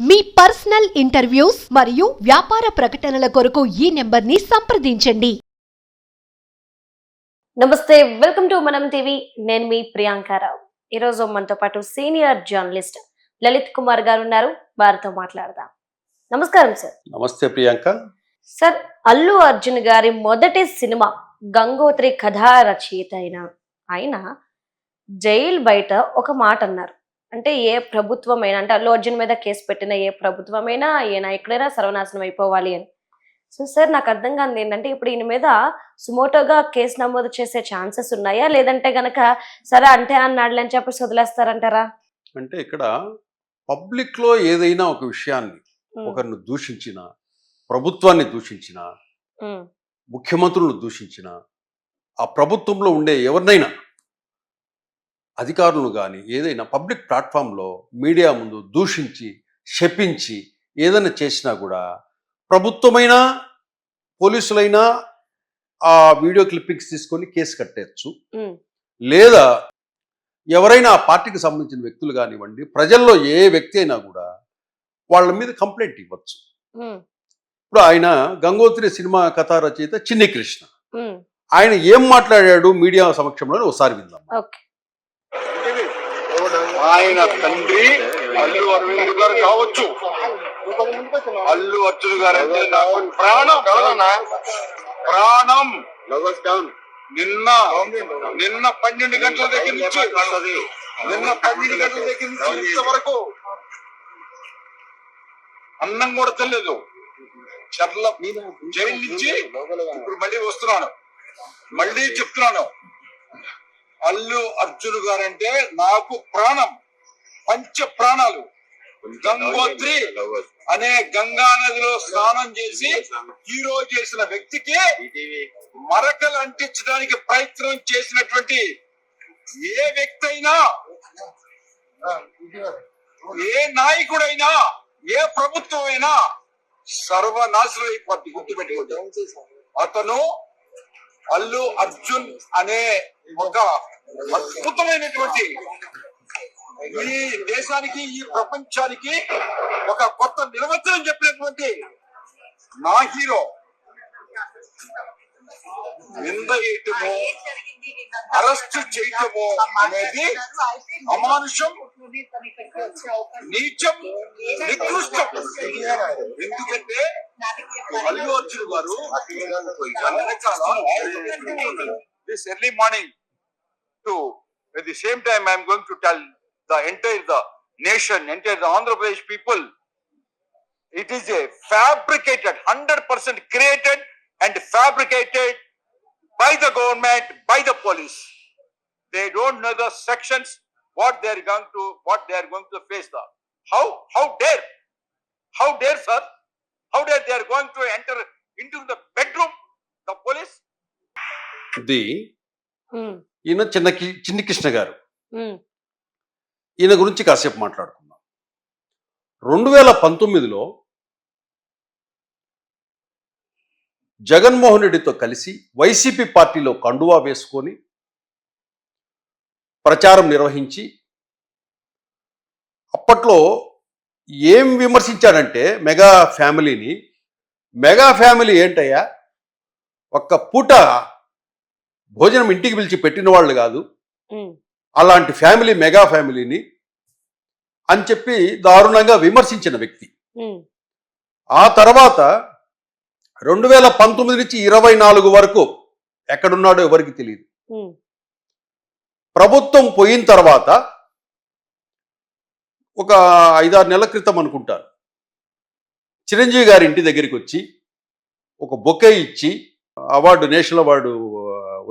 మీ personal interviews మరియు వ్యాపార ప్రకటనల కొరకు ఈ నెంబర్ని సంప్రదించండి. నమస్తే, వెల్కమ్ టు మనం టీవీ. నేను మీ ప్రియాంకారావు. ఈరోజు మనతో పాటు సీనియర్ జర్నలిస్ట్ లలిత్ కుమార్ గారు ఉన్నారు. వారితో మాట్లాడదాం. నమస్కారం సార్. నమస్తే ప్రియాంక. సార్, అల్లు అర్జున్ గారి మొదటి సినిమా గంగోత్రి కథా రచయిత ఆయన జైలు బయట ఒక మాట అన్నారు. అంటే ఏ ప్రభుత్వమైనా, అంటే అల్లు అర్జున్ మీద కేసు పెట్టిన ఏ ప్రభుత్వమైనా, ఏ నాయకుడైనా సర్వనాశనం అయిపోవాలి అని. సో సార్, నాకు అర్థం కాదు ఏంటంటే, ఇప్పుడు ఈయన మీద సుమోటోగా కేసు నమోదు చేసే ఛాన్సెస్ ఉన్నాయా, లేదంటే గనక సరే అంటే అన్నాడులే అని చెప్పి వదిలేస్తారంటారా? అంటే ఇక్కడ పబ్లిక్ లో ఏదైనా ఒక విషయాన్ని ఒకరిని దూషించిన, ప్రభుత్వాన్ని దూషించిన, ముఖ్యమంత్రులను దూషించిన, ఆ ప్రభుత్వంలో ఉండే ఎవరినైనా అధికారులను కానీ ఏదైనా పబ్లిక్ ప్లాట్ఫామ్లో మీడియా ముందు దూషించి శపించి ఏదైనా చేసినా కూడా ప్రభుత్వమైనా పోలీసులైనా ఆ వీడియో క్లిప్పింగ్స్ తీసుకొని కేసు కట్టేయచ్చు. లేదా ఎవరైనా ఆ పార్టీకి సంబంధించిన వ్యక్తులు కానివ్వండి, ప్రజల్లో ఏ వ్యక్తి అయినా కూడా వాళ్ళ మీద కంప్లైంట్ ఇవ్వచ్చు. ఇప్పుడు ఆయన గంగోత్రి సినిమా కథా రచయిత చిన్ని కృష్ణ, ఆయన ఏం మాట్లాడాడు మీడియా సమక్షంలో ఒకసారి విందాం. ఆయన తండ్రి అల్లు అరవింద్ గారు కావచ్చు. అల్లు అర్జున్ గారు అంటే నాకు ప్రాణం. నిన్న 12 గంటల దగ్గర నుంచి ఇంతవరకు అన్నం కూడా తెలియదు. చర్ల జైలు నుంచి ఇప్పుడు మళ్ళీ వస్తున్నాను, మళ్ళీ చెప్తున్నాను, అల్లు అర్జున్ గారంటే నాకు ప్రాణం, పంచ ప్రాణాలు. గంగోత్రి అనే గంగా నదిలో స్నానం చేసి హీరో చేసిన వ్యక్తికి మరకలు అంటించడానికి ప్రయత్నం చేసినటువంటి ఏ వ్యక్తి అయినా, ఏ నాయకుడైనా, ఏ ప్రభుత్వం అయినా సర్వనాశనం అయిపోద్ది. గుర్తుపెట్టుకుంటే అతను అల్లు అర్జున్ అనే ఒక అద్భుతమైనటువంటి ఈ దేశానికి, ఈ ప్రపంచానికి ఒక కొత్త నిర్వచనం చెప్పినటువంటి నా హీరో. నింద వేయటము, అరెస్ట్ చేయటము అనేది అమానుషం, నీచం, నికృష్టం. ఎందుకంటే అల్లు అర్జున్ గారు this early morning to at the same time I am going to tell the entire nation, entire the Andhra Pradesh people, it is a fabricated, 100% created and fabricated by the government, by the police. They don't know the sections, what they are going to face. How dare sir, how dare they are going to enter into the bedroom, the police. ఇది ఈయన చిన్ని కృష్ణ గారు. ఈయన గురించి కాసేపు మాట్లాడుకుందాం. 2019లో జగన్మోహన్ రెడ్డితో కలిసి YCP పార్టీలో కండువా వేసుకొని ప్రచారం నిర్వహించి అప్పట్లో ఏం విమర్శించాడంటే మెగా ఫ్యామిలీని. మెగా ఫ్యామిలీ ఏంటయ్యా, ఒక్క పూట భోజనం ఇంటికి పిలిచి పెట్టిన వాళ్ళు కాదు, అలాంటి ఫ్యామిలీ మెగా ఫ్యామిలీని అని చెప్పి దారుణంగా విమర్శించిన వ్యక్తి. ఆ తర్వాత 2019 నుంచి 24 వరకు ఎక్కడున్నాడో ఎవరికి తెలియదు. ప్రభుత్వం పోయిన తర్వాత ఒక 5-6 నెలల క్రితం అనుకుంటారు, చిరంజీవి గారి ఇంటి దగ్గరికి వచ్చి ఒక బొకే ఇచ్చి, అవార్డు, నేషనల్ అవార్డు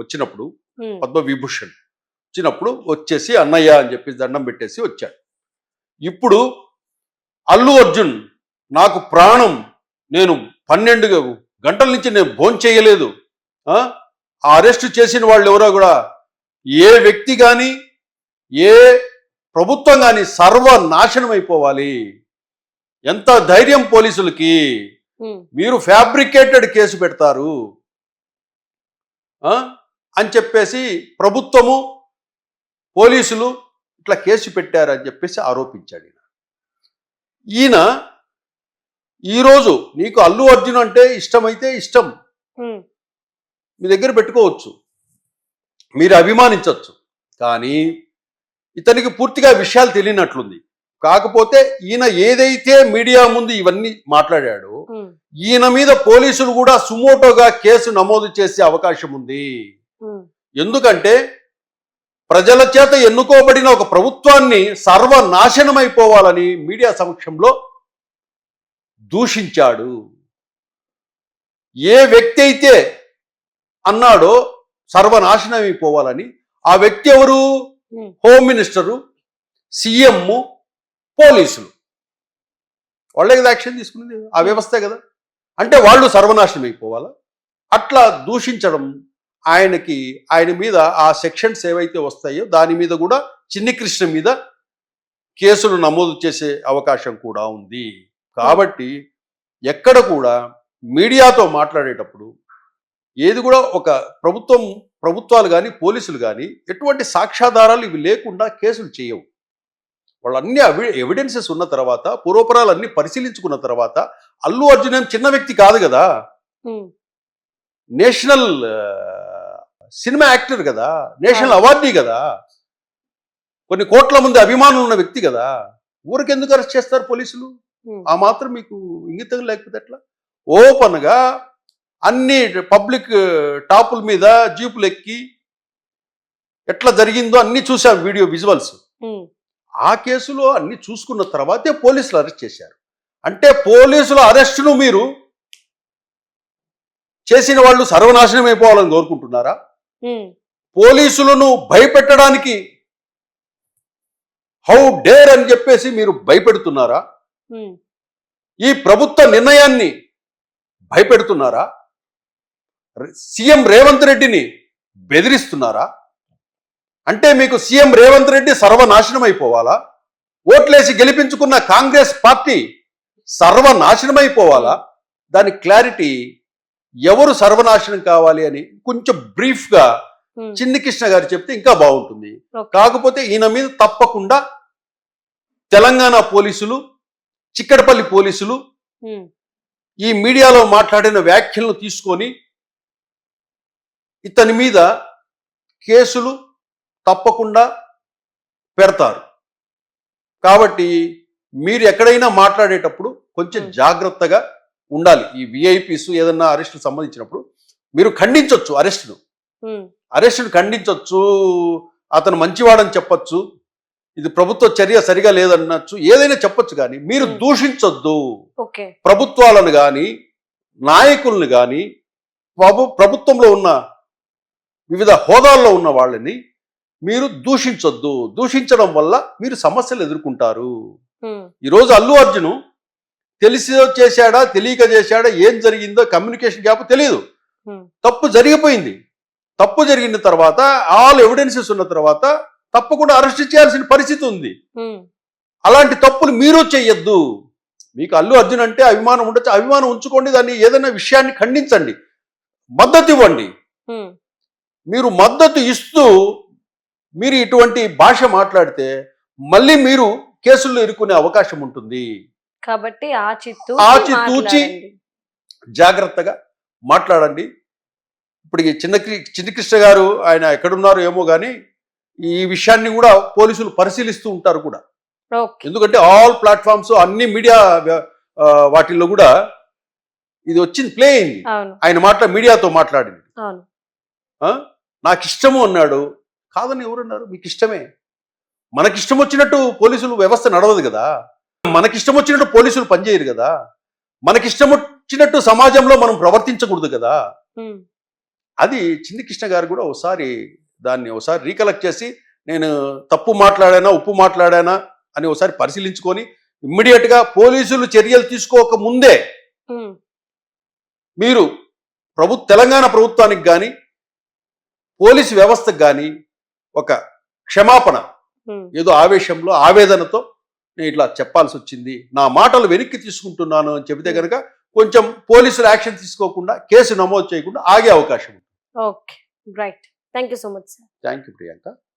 వచ్చినప్పుడు, పద్మవిభూషణ్ వచ్చినప్పుడు వచ్చేసి అన్నయ్య అని చెప్పి దండం పెట్టేసి వచ్చాడు. ఇప్పుడు అల్లు అర్జున్ నాకు ప్రాణం, నేను 12 గంటల నుంచి నేను భోజనం చేయలేదు, అరెస్ట్ చేసిన వాళ్ళు ఎవరో కూడా ఏ వ్యక్తి కానీ ఏ ప్రభుత్వం కానీ సర్వనాశనం అయిపోవాలి. ఎంత ధైర్యం పోలీసులకి, మీరు ఫ్యాబ్రికేటెడ్ కేసు పెడతారు అని చెప్పేసి ప్రభుత్వము పోలీసులు ఇట్లా కేసు పెట్టారని చెప్పేసి ఆరోపించాడు. ఈయన ఈరోజు నీకు అల్లు అర్జున్ అంటే ఇష్టమైతే ఇష్టం, ఉమ్, మీ దగ్గర పెట్టుకోవచ్చు, మీరు అభిమానించవచ్చు. కానీ ఇతనికి పూర్తిగా విషయాలు తెలియనట్లుంది. కాకపోతే ఈయన ఏదైతే మీడియా ముందు ఇవన్నీ మాట్లాడాడో ఉమ్, ఈయన మీద పోలీసులు కూడా సుమోటోగా కేసు నమోదు చేసే అవకాశం ఉంది. ఉమ్, ఎందుకంటే ప్రజల చేత ఎన్నుకోబడిన ఒక ప్రభుత్వాన్ని సర్వనాశనమైపోవాలని మీడియా సమక్షంలో దూషించాడు. ఏ వ్యక్తి అయితే అన్నాడో సర్వనాశనమైపోవాలని, ఆ వ్యక్తి ఎవరు? ఉమ్, హోమ్ మినిస్టరు, సీఎం, పోలీసులు. వాళ్ళే కదా యాక్షన్ తీసుకునేది, ఆ వ్యవస్థే కదా. అంటే వాళ్ళు సర్వనాశనం అయిపోవాలా? అట్లా దూషించడం ఆయన మీద ఆ సెక్షన్స్ ఏవైతే వస్తాయో దాని మీద కూడా చిన్ని కృష్ణ మీద కేసులు నమోదు చేసే అవకాశం కూడా ఉంది. కాబట్టి ఎక్కడ కూడా మీడియాతో మాట్లాడేటప్పుడు ఏది కూడా ఒక ప్రభుత్వాలు కానీ పోలీసులు కానీ ఎటువంటి సాక్ష్యాధారాలు ఇవి లేకుండా కేసులు చేయవు. వాళ్ళు అన్ని ఎవిడెన్సెస్ ఉన్న తర్వాత, పూర్వపరాలు అన్ని పరిశీలించుకున్న తర్వాత, అల్లు అర్జున్ ఏం చిన్న వ్యక్తి కాదు కదా, ఉమ్, నేషనల్ సినిమా యాక్టర్ కదా, నేషనల్ అవార్డీ కదా, కొన్ని కోట్ల మంది అభిమానులు ఉన్న వ్యక్తి కదా. ఊరికెందుకు అరెస్ట్ చేస్తారు పోలీసులు? ఉమ్, ఆ మాత్రం మీకు ఇంగితం లేకపోతే ఎట్లా? ఓపెన్గా అన్ని పబ్లిక్ టాపుల మీద జీపులు ఎక్కి ఎట్లా జరిగిందో అన్ని చూసాం, వీడియో విజువల్స్. ఉమ్, ఆ కేసులో అన్ని చూసుకున్న తర్వాతే పోలీసులు అరెస్ట్ చేశారు. అంటే పోలీసుల అరెస్టును మీరు చేసిన వాళ్ళు సర్వనాశనం అయిపోవాలని కోరుకుంటున్నారా? ఉమ్, పోలీసులను భయపెట్టడానికి హౌ డేర్ అని చెప్పేసి మీరు భయపెడుతున్నారా? ఉమ్, ఈ ప్రభుత్వ నిర్ణయాన్ని భయపెడుతున్నారా? సీఎం రేవంత్ రెడ్డిని బెదిరిస్తున్నారా? అంటే మీకు సీఎం రేవంత్ రెడ్డి సర్వనాశనం అయిపోవాలా? ఓట్లేసి గెలిపించుకున్న కాంగ్రెస్ పార్టీ సర్వనాశనం అయిపోవాలా? దాని క్లారిటీ ఎవరు సర్వనాశనం కావాలి అని కొంచెం బ్రీఫ్గా ఉమ్, చిన్ని కృష్ణ గారు చెప్తే ఇంకా బాగుంటుంది. ఓకే. కాకపోతే ఈయన మీద తప్పకుండా తెలంగాణ పోలీసులు, చిక్కడపల్లి పోలీసులు ఉమ్, ఈ మీడియాలో మాట్లాడిన వ్యాఖ్యలను తీసుకొని ఇతని మీద కేసులు తప్పకుండా పెడతారు. కాబట్టి మీరు ఎక్కడైనా మాట్లాడేటప్పుడు కొంచెం జాగ్రత్తగా ఉండాలి. ఈ విఐపీస్ ఏదన్నా అరెస్టు సంబంధించినప్పుడు మీరు ఖండించవచ్చు, ఉమ్, అరెస్టును ఖండించవచ్చు, అతను మంచివాడని చెప్పొచ్చు, ఇది ప్రభుత్వ చర్య సరిగా లేదన్నచ్చు, ఏదైనా చెప్పొచ్చు. కానీ మీరు దూషించొద్దు. ఓకే. ప్రభుత్వాలను కానీ నాయకుల్ని కానీ ప్రభుత్వంలో ఉన్న వివిధ హోదాల్లో ఉన్న వాళ్ళని మీరు దూషించొద్దు. దూషించడం వల్ల మీరు సమస్యలు ఎదుర్కొంటారు. ఉమ్, ఈరోజు అల్లు అర్జున్ తెలిసి చేశాడా, తెలియక చేశాడా, ఏం జరిగిందో కమ్యూనికేషన్ గ్యాప్ తెలియదు. ఉమ్, తప్పు జరిగిపోయింది. తప్పు జరిగిన తర్వాత ఆల్ ఎవిడెన్సెస్ ఉన్న తర్వాత తప్పకుండా అరెస్ట్ చేయాల్సిన పరిస్థితి ఉంది. ఉమ్, అలాంటి తప్పులు మీరు చెయ్యొద్దు. మీకు అల్లు అర్జున్ అంటే అభిమానం ఉండొచ్చు, అభిమానం ఉంచుకోండి, దాన్ని ఏదైనా విషయాన్ని ఖండించండి, మద్దతు ఇవ్వండి. ఉమ్, మీరు మద్దతు ఇస్తూ మీరు ఇటువంటి భాష మాట్లాడితే మళ్ళీ మీరు కేసుల్లో ఇరుక్కునే అవకాశం ఉంటుంది. కాబట్టి ఆచితూచి జాగ్రత్తగా మాట్లాడండి. ఇప్పుడు ఈ చిన్ని కృష్ణ గారు ఆయన ఎక్కడున్నారో ఏమో కానీ ఈ విషయాన్ని కూడా పోలీసులు పరిశీలిస్తూ ఉంటారు కూడా. ఓకే. ఎందుకంటే ఆల్ ప్లాట్ఫామ్స్, అన్ని మీడియా వాటిల్లో కూడా ఇది వచ్చింది, ప్లే అయింది. అవును, ఆయన మీడియాతో మాట్లాడింది. అవును. నాకు ఇష్టము అన్నాడు. కాదని ఎవరన్నారు? మీకు ఇష్టమే. మనకిష్టం వచ్చినట్టు పోలీసులు వ్యవస్థ నడవదు కదా, మనకిష్టం వచ్చినట్టు పోలీసులు పనిచేయరు కదా, మనకిష్టం వచ్చినట్టు సమాజంలో మనం ప్రవర్తించకూడదు కదా. ఉమ్, అది చిన్ని కృష్ణ గారు కూడా దాన్ని ఒకసారి రీకలెక్ట్ చేసి, నేను తప్పు మాట్లాడానా, ఉప్పు మాట్లాడానా అని ఒకసారి పరిశీలించుకొని ఇమ్మీడియట్గా పోలీసులు చర్యలు తీసుకోక ముందే ఉమ్, మీరు తెలంగాణ ప్రభుత్వానికి కానీ పోలీసు వ్యవస్థకు కానీ ఒక క్షమాపణ, ఉమ్, ఏదో ఆవేశంలో ఆవేదనతో నేను ఇట్లా చెప్పాల్సి వచ్చింది, నా మాటలు వెనక్కి తీసుకుంటున్నాను అని చెబితే కనుక కొంచెం పోలీసులు యాక్షన్ తీసుకోకుండా, కేసు నమోదు చేయకుండా ఆగే అవకాశం ఉంది. Okay. Right. Thank you so much sir. Thank you Priyanka.